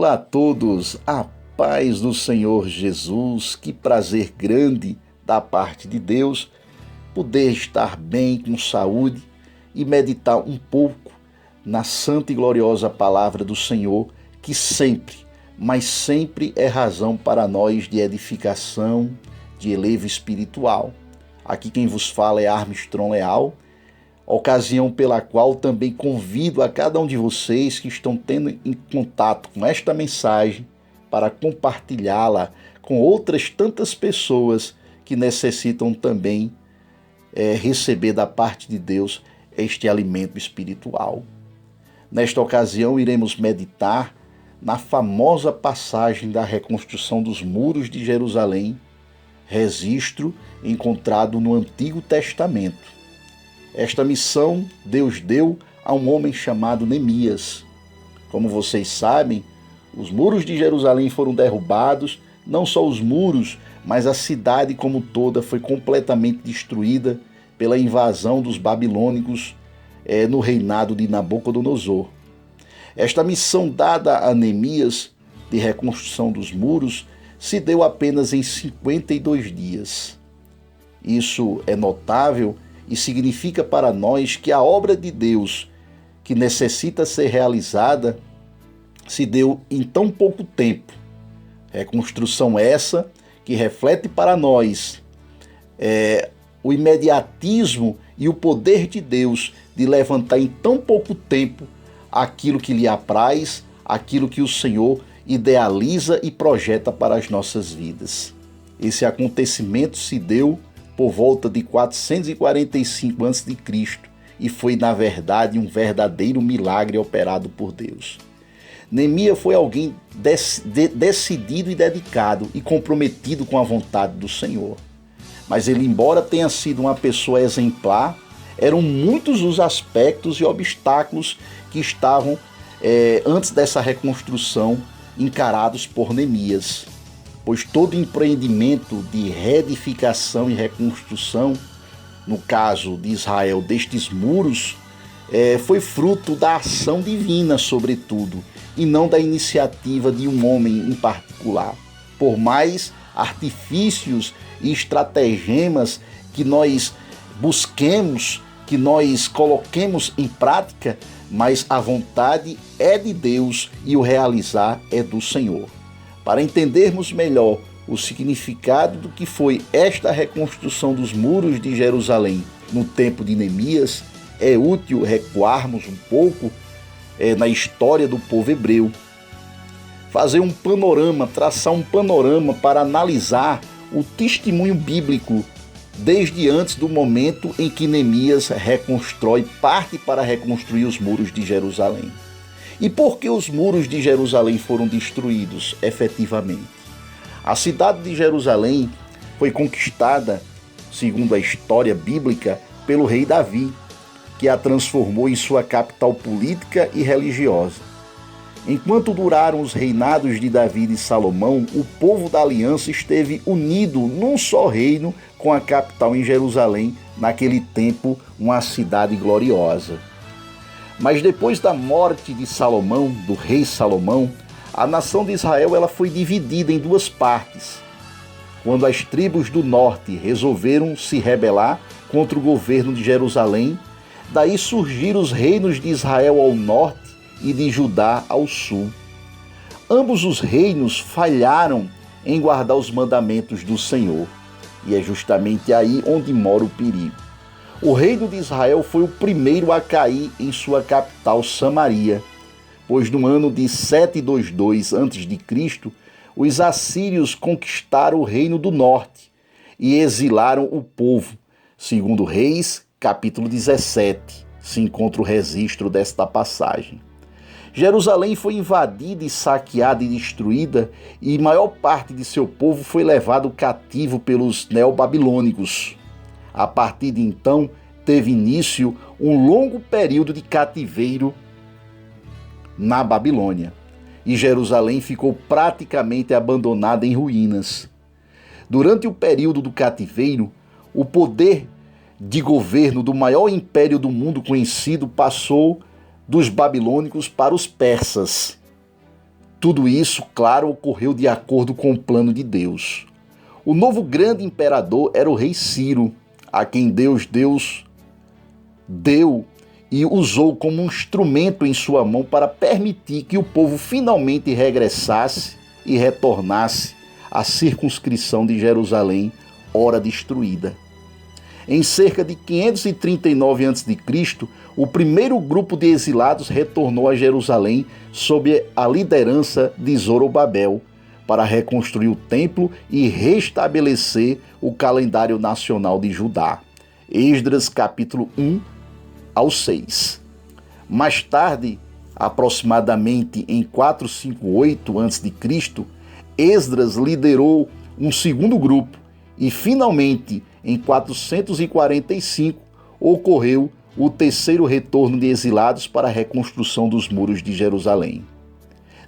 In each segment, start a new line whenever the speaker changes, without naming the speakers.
Olá a todos, a paz do Senhor Jesus, que prazer grande da parte de Deus poder estar bem, com saúde e meditar um pouco na santa e gloriosa palavra do Senhor, que sempre, mas sempre é razão para nós de edificação, de elevo espiritual. Aqui quem vos fala é Armstrong Leal, ocasião pela qual também convido a cada um de vocês que estão tendo em contato com esta mensagem para compartilhá-la com outras tantas pessoas que necessitam também receber da parte de Deus este alimento espiritual. Nesta ocasião iremos meditar na famosa passagem da reconstrução dos muros de Jerusalém, registro encontrado no Antigo Testamento. Esta missão Deus deu a um homem chamado Neemias. Como vocês sabem, os muros de Jerusalém foram derrubados, não só os muros, mas a cidade como toda foi completamente destruída pela invasão dos babilônicos no reinado de Nabucodonosor. Esta missão dada a Neemias de reconstrução dos muros se deu apenas em 52 dias. Isso é notável e significa para nós que a obra de Deus, que necessita ser realizada, se deu em tão pouco tempo. Reconstrução essa que reflete para nós o imediatismo e o poder de Deus de levantar em tão pouco tempo aquilo que lhe apraz, aquilo que o Senhor idealiza e projeta para as nossas vidas. Esse acontecimento se deu por volta de 445 a.C. e foi, na verdade, um verdadeiro milagre operado por Deus. Neemias foi alguém decidido e dedicado e comprometido com a vontade do Senhor. Mas ele, embora tenha sido uma pessoa exemplar, eram muitos os aspectos e obstáculos que estavam, antes dessa reconstrução, encarados por Neemias. Pois todo empreendimento de reedificação e reconstrução, no caso de Israel, destes muros, foi fruto da ação divina, sobretudo, e não da iniciativa de um homem em particular. Por mais artifícios e estratagemas que nós busquemos, que nós coloquemos em prática, mas a vontade é de Deus e o realizar é do Senhor. Para entendermos melhor o significado do que foi esta reconstrução dos muros de Jerusalém no tempo de Neemias, é útil recuarmos um pouco na história do povo hebreu. Fazer um panorama, traçar um panorama para analisar o testemunho bíblico desde antes do momento em que Neemias parte para reconstruir os muros de Jerusalém. E por que os muros de Jerusalém foram destruídos efetivamente? A cidade de Jerusalém foi conquistada, segundo a história bíblica, pelo rei Davi, que a transformou em sua capital política e religiosa. Enquanto duraram os reinados de Davi e de Salomão, o povo da aliança esteve unido num só reino, com a capital em Jerusalém, naquele tempo uma cidade gloriosa. Mas depois da morte de Salomão, do rei Salomão, a nação de Israel ela foi dividida em duas partes. Quando as tribos do norte resolveram se rebelar contra o governo de Jerusalém, daí surgiram os reinos de Israel ao norte e de Judá ao sul. Ambos os reinos falharam em guardar os mandamentos do Senhor, e é justamente aí onde mora o perigo. O reino de Israel foi o primeiro a cair em sua capital, Samaria, pois no ano de 722 a.C., os assírios conquistaram o reino do norte e exilaram o povo. Segundo Reis, capítulo 17, se encontra o registro desta passagem. Jerusalém foi invadida e saqueada e destruída, e maior parte de seu povo foi levado cativo pelos neobabilônicos. A partir de então, teve início um longo período de cativeiro na Babilônia, e Jerusalém ficou praticamente abandonada em ruínas. Durante o período do cativeiro, o poder de governo do maior império do mundo conhecido passou dos babilônicos para os persas. Tudo isso, claro, ocorreu de acordo com o plano de Deus. O novo grande imperador era o rei Ciro, a quem Deus deu e usou como um instrumento em sua mão para permitir que o povo finalmente regressasse e retornasse à circunscrição de Jerusalém, ora destruída. Em cerca de 539 a.C., o primeiro grupo de exilados retornou a Jerusalém sob a liderança de Zorobabel, para reconstruir o templo e restabelecer o calendário nacional de Judá. Esdras capítulo 1 ao 6. Mais tarde, aproximadamente em 458 a.C., Esdras liderou um segundo grupo e, finalmente, em 445, ocorreu o terceiro retorno de exilados para a reconstrução dos muros de Jerusalém.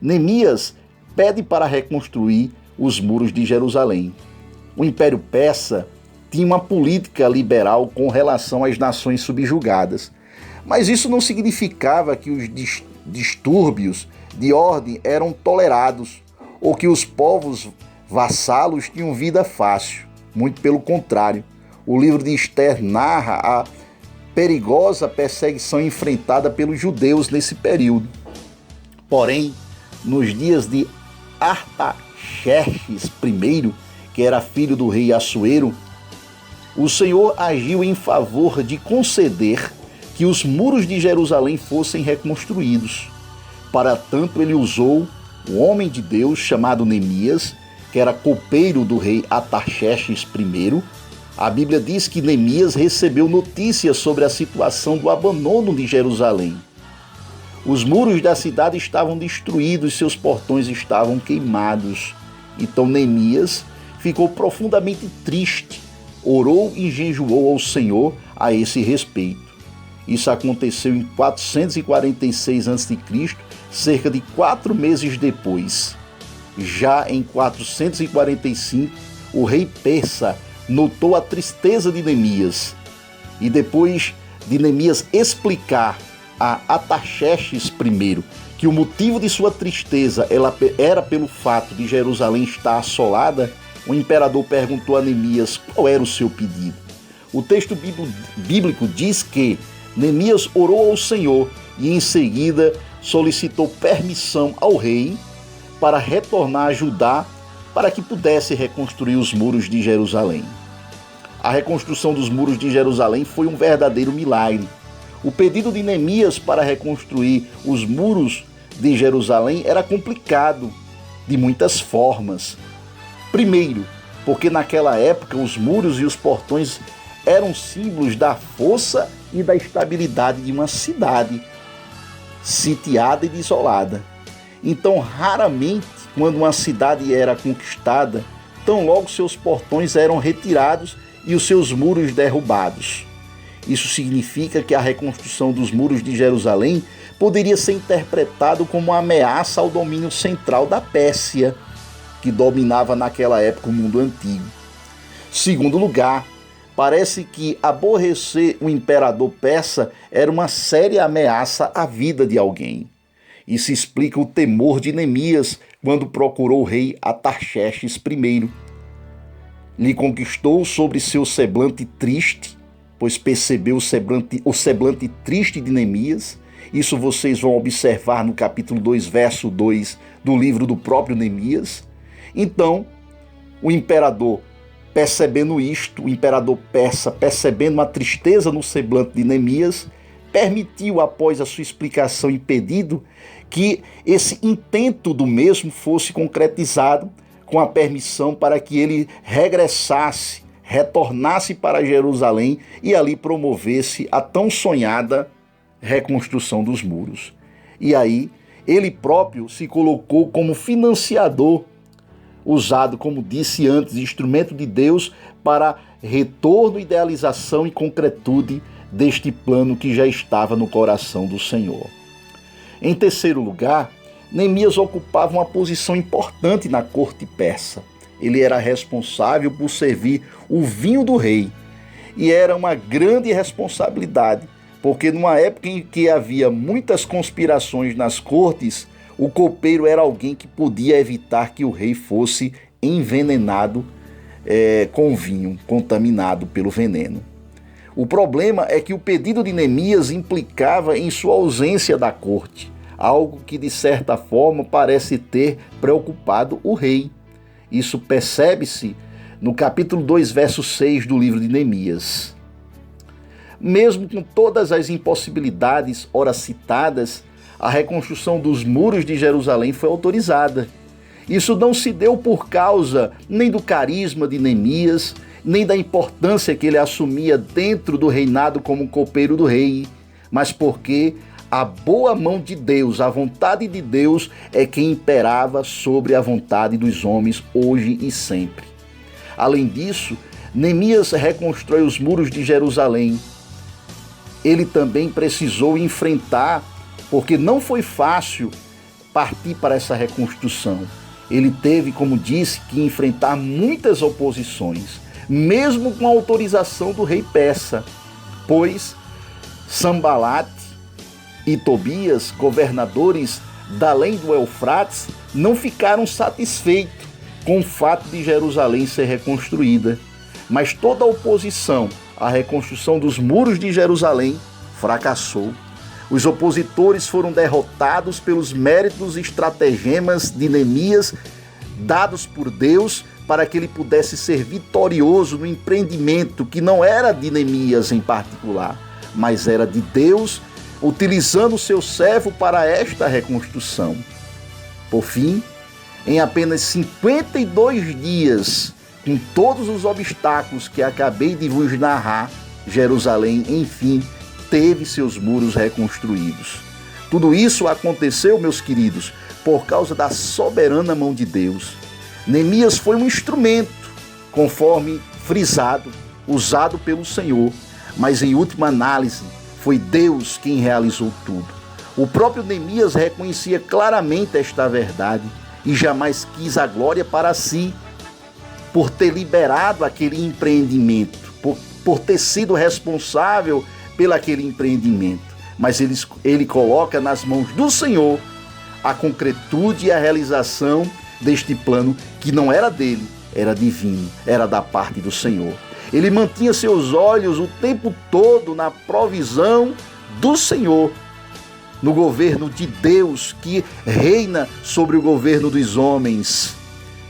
Neemias pede para reconstruir os muros de Jerusalém. O Império Persa tinha uma política liberal com relação às nações subjugadas, mas isso não significava que os distúrbios de ordem eram tolerados ou que os povos vassalos tinham vida fácil. Muito pelo contrário. O livro de Esther narra a perigosa perseguição enfrentada pelos judeus nesse período. Porém, nos dias de Artaxerxes I, que era filho do rei Assuero, o Senhor agiu em favor de conceder que os muros de Jerusalém fossem reconstruídos. Para tanto, ele usou um homem de Deus chamado Neemias, que era copeiro do rei Artaxerxes I. A Bíblia diz que Neemias recebeu notícias sobre a situação do abandono de Jerusalém. Os muros da cidade estavam destruídos e seus portões estavam queimados. Então Neemias ficou profundamente triste, orou e jejuou ao Senhor a esse respeito. Isso aconteceu em 446 a.C., cerca de 4 meses depois. Já em 445, o rei persa notou a tristeza de Neemias. E depois de Neemias explicar a Artaxerxes I que o motivo de sua tristeza era pelo fato de Jerusalém estar assolada, o imperador perguntou a Neemias qual era o seu pedido. O texto bíblico diz que Neemias orou ao Senhor e em seguida solicitou permissão ao rei para retornar a Judá para que pudesse reconstruir os muros de Jerusalém. A reconstrução dos muros de Jerusalém foi um verdadeiro milagre. O pedido de Neemias para reconstruir os muros de Jerusalém era complicado de muitas formas. Primeiro, porque naquela época os muros e os portões eram símbolos da força e da estabilidade de uma cidade sitiada e desolada. Então, raramente, quando uma cidade era conquistada, tão logo seus portões eram retirados e os seus muros derrubados. Isso significa que a reconstrução dos muros de Jerusalém poderia ser interpretado como uma ameaça ao domínio central da Pérsia, que dominava naquela época o mundo antigo. Segundo lugar, parece que aborrecer o imperador persa era uma séria ameaça à vida de alguém. Isso explica o temor de Neemias quando procurou o rei Artaxerxes I. Lhe conquistou sobre seu semblante triste, pois percebeu o semblante triste de Neemias. Isso vocês vão observar no capítulo 2, verso 2 do livro do próprio Neemias. Então, o imperador, percebendo isto, o imperador persa, percebendo a tristeza no semblante de Neemias, permitiu, após a sua explicação e pedido, que esse intento do mesmo fosse concretizado com a permissão para que ele regressasse, retornasse para Jerusalém e ali promovesse a tão sonhada reconstrução dos muros. E aí, ele próprio se colocou como financiador, usado, como disse antes, instrumento de Deus para retorno, idealização e concretude deste plano que já estava no coração do Senhor. Em terceiro lugar, Neemias ocupava uma posição importante na corte persa. Ele era responsável por servir o vinho do rei. E era uma grande responsabilidade, porque numa época em que havia muitas conspirações nas cortes, O copeiro era alguém que podia evitar que o rei fosse envenenado com vinho, contaminado pelo veneno. O problema é que o pedido de Neemias implicava em sua ausência da corte, algo que de certa forma parece ter preocupado o rei. Isso percebe-se no capítulo 2, verso 6 do livro de Neemias. Mesmo com todas as impossibilidades ora citadas, a reconstrução dos muros de Jerusalém foi autorizada. Isso não se deu por causa nem do carisma de Neemias, nem da importância que ele assumia dentro do reinado como copeiro do rei, mas porque a boa mão de Deus, a vontade de Deus é quem imperava sobre a vontade dos homens hoje e sempre. Além disso, Neemias reconstrói os muros de Jerusalém. Ele também precisou enfrentar, porque não foi fácil partir para essa reconstrução. Ele teve, como disse, que enfrentar muitas oposições, mesmo com a autorização do rei persa, pois Sanbalate e Tobias, governadores da além do Eufrates, não ficaram satisfeitos com o fato de Jerusalém ser reconstruída. Mas toda a oposição à reconstrução dos muros de Jerusalém fracassou. Os opositores foram derrotados pelos méritos e estratagemas de Neemias, dados por Deus para que ele pudesse ser vitorioso no empreendimento que não era de Neemias em particular, mas era de Deus, utilizando o seu servo para esta reconstrução. Por fim, em apenas 52 dias, com todos os obstáculos que acabei de vos narrar, Jerusalém, enfim, teve seus muros reconstruídos. Tudo isso aconteceu, meus queridos, por causa da soberana mão de Deus. Neemias foi um instrumento, conforme frisado, usado pelo Senhor, mas em última análise, foi Deus quem realizou tudo. O próprio Neemias reconhecia claramente esta verdade e jamais quis a glória para si, por ter liberado aquele empreendimento, por ter sido responsável pelaquele empreendimento. Mas ele coloca nas mãos do Senhor a concretude e a realização deste plano que não era dele, era divino, era da parte do Senhor. Ele mantinha seus olhos o tempo todo na provisão do Senhor, no governo de Deus que reina sobre o governo dos homens,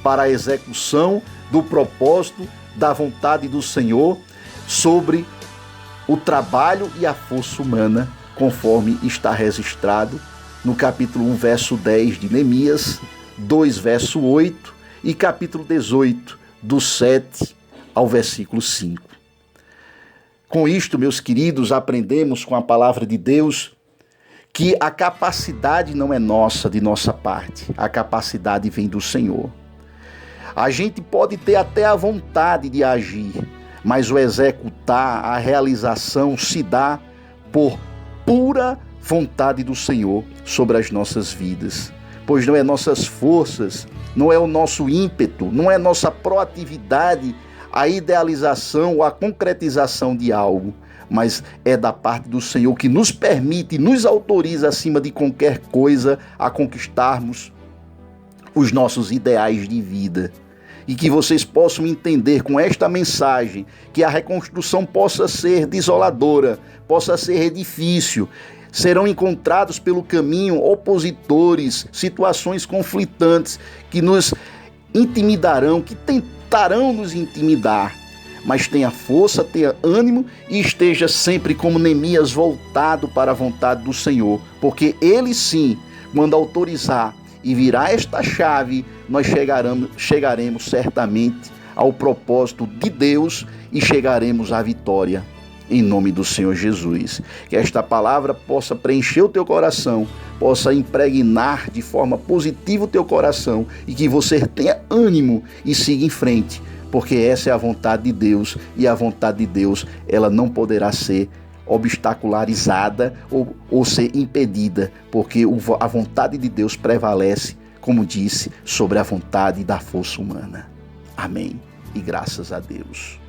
para a execução do propósito da vontade do Senhor sobre o trabalho e a força humana, conforme está registrado no capítulo 1, verso 10 de Neemias, 2, verso 8 e capítulo 18, do 7 ao versículo 5. Com isto, meus queridos, aprendemos com a palavra de Deus que a capacidade não é nossa, de nossa parte. A capacidade vem do Senhor. A gente pode ter até a vontade de agir, mas o executar, a realização se dá por pura vontade do Senhor sobre as nossas vidas. Pois não é nossas forças, não é o nosso ímpeto, não é nossa proatividade, a idealização ou a concretização de algo, mas é da parte do Senhor que nos permite, nos autoriza acima de qualquer coisa a conquistarmos os nossos ideais de vida. E que vocês possam entender com esta mensagem que a reconstrução possa ser desoladora, possa ser difícil. Serão encontrados pelo caminho opositores, situações conflitantes que nos intimidarão, que tentarão nos intimidar. Mas tenha força, tenha ânimo e esteja sempre como Neemias voltado para a vontade do Senhor, porque Ele sim, quando autorizar e virar esta chave, nós chegaremos certamente ao propósito de Deus e chegaremos à vitória. Em nome do Senhor Jesus. Que esta palavra possa preencher o teu coração, possa impregnar de forma positiva o teu coração e que você tenha ânimo e siga em frente, porque essa é a vontade de Deus e a vontade de Deus ela não poderá ser obstacularizada ou ser impedida, porque a vontade de Deus prevalece, como disse, sobre a vontade da força humana. Amém. E graças a Deus.